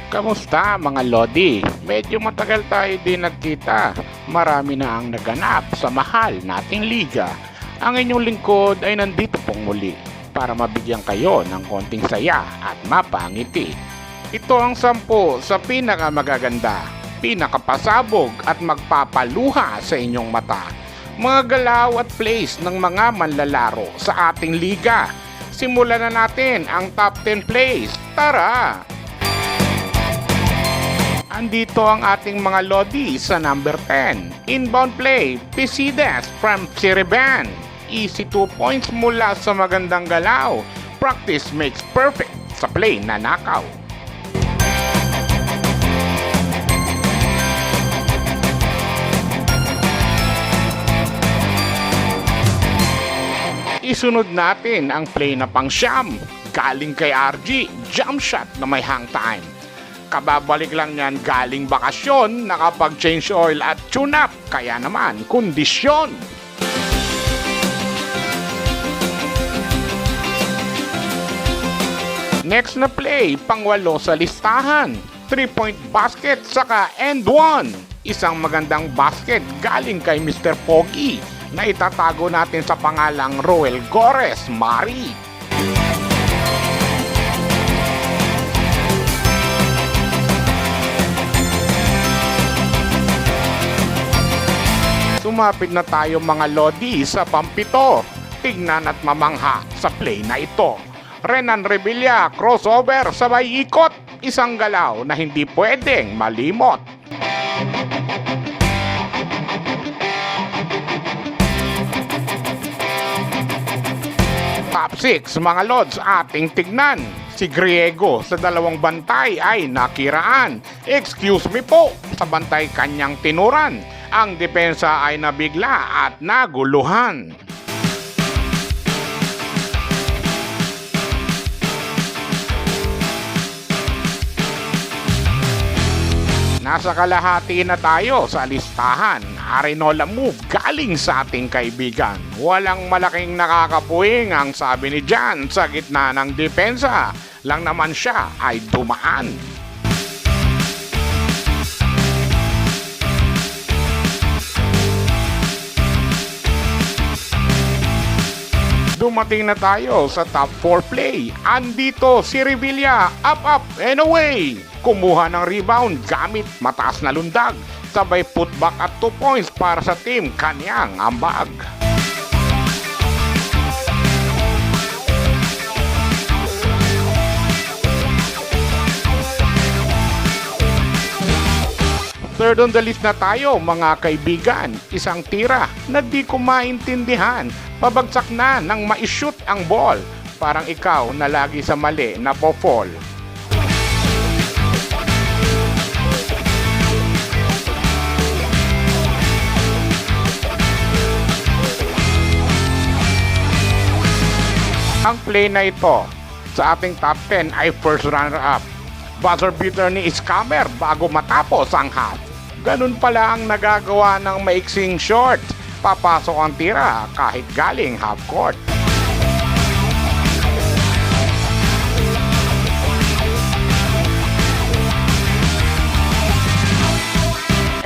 Kamusta mga Lodi? Medyo matagal tayo din nagkita. Marami na ang naganap sa mahal nating liga. Ang inyong lingkod ay nandito pong muli para mabigyan kayo ng konting saya at mapangiti. Ito ang 10 sa pinakamagaganda, pinakapasabog at magpapaluha sa inyong mata. Mga galaw at plays ng mga manlalaro sa ating liga. Simulan na natin ang top 10 plays. Tara! Andito ang ating mga Lodi sa number 10. Inbound play, Pisides from Siriban. Easy 2 points mula sa magandang galaw. Practice makes perfect sa play na nakaw. Isunod natin ang play na pang-siyam. Galing kay RG, jump shot na may hang time. Kababalik lang yan galing bakasyon, nakapag-change oil at tune-up, kaya naman kondisyon. Next na play, pang-8 sa listahan. 3-point basket saka end 1. Isang magandang basket galing kay Mr. Pogi na itatago natin sa pangalang Roel Gores Mari. Sumapit na tayo mga Lodi sa pampito. Tignan at mamangha sa play na ito. Renan Revilla, crossover sabay ikot. Isang galaw na hindi pwedeng malimot. Top 6 mga Lods ating tignan. Si Griego sa dalawang bantay ay nakiraan. Excuse me po, sa bantay kanyang tinuran. Ang depensa ay nabigla at naguluhan. Nasa kalahati na tayo sa listahan. Arinola move galing sa ating kaibigan. Walang malaking nakakapuwing ang sabi ni Jan sa gitna ng depensa. Lang naman siya ay dumaan. Dumating na tayo sa top 4 play. Andito si Revilla, up and away. Kumuha ng rebound gamit mataas na lundag. Sabay putback at 2 points para sa team kanyang ambag. Third on the list na tayo mga kaibigan. Isang tira na di ko maintindihan. Pabagsak na nang ma-shoot ang ball. Parang ikaw na lagi sa mali na po-fall. Ang play na ito sa ating top 10 ay first runner-up. Buzzer beater ni Scammer bago matapos ang half. Ganun pala ang nagagawa ng maiksing short. Papasok ang tira kahit galing half court.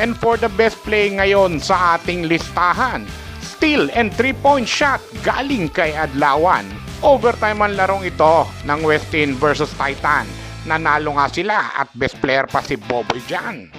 And for the best play ngayon sa ating listahan, steal and 3-point shot galing kay Adlawan. Overtime ang larong ito ng Westin versus Titan. Nanalo nga sila at best player pa si Boboy dyan.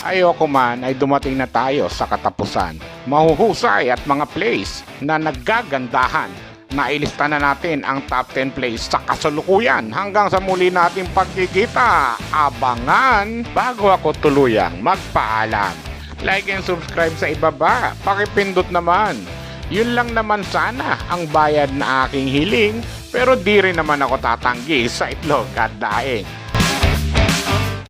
Ayoko man ay dumating na tayo sa katapusan. Mahuhusay at mga plays na naggagandahan. Nailista na natin ang top 10 plays sa kasalukuyan. Hanggang sa muli nating pagkikita, abangan bago ako tuluyang magpaalam. Like and subscribe sa ibaba, pakipindot naman. Yun lang naman sana ang bayad na aking hiling, pero di rin naman ako tatanggi sa itlog at daing.